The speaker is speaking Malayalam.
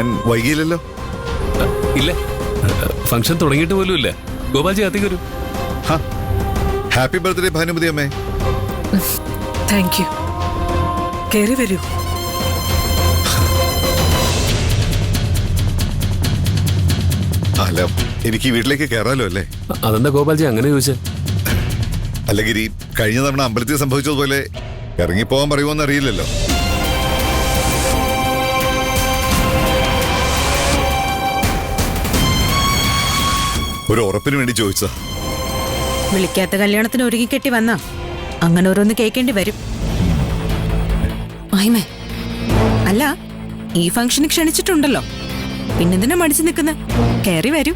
ഞാൻ വൈകിയില്ലല്ലോ? ഇല്ല, ഫംഗ്ഷൻ തുടങ്ങിയിട്ട് പോലും ഇല്ല. ഗോപാൽജി അകത്തേക്ക് വരൂ. ഹാപ്പി ബർത്ത്ഡേ ഭാനുമതി അമ്മേ. Thank you. കയറി വരൂ. അല്ല, എനിക്ക് വീട്ടിലേക്ക് കയറാലോ അല്ലേ? അതെന്താ ഗോപാൽജി അങ്ങനെ ചോദിച്ചേ? അല്ല ഗിരി, കഴിഞ്ഞ തവണ അമ്പലത്തിൽ സംഭവിച്ചതുപോലെ ഇറങ്ങിപ്പോവാൻ പറയുമോന്ന് അറിയില്ലല്ലോ. ഒരു ഉറപ്പിന് വേണ്ടി ചോദിച്ചതാ. വിളിക്കാത്ത കല്യാണത്തിന് ഒരുങ്ങിക്കെട്ടി വന്നാ അങ്ങനെ ഓരോന്ന് കേൾക്കേണ്ടി വരും. മഹിമേ, അല്ല ഈ ഫംഗ്ഷന് ക്ഷണിച്ചിട്ടുണ്ടല്ലോ, പിന്നെന്തിനാ മടിച്ചു നിൽക്കുന്നത്? കയറി വരൂ.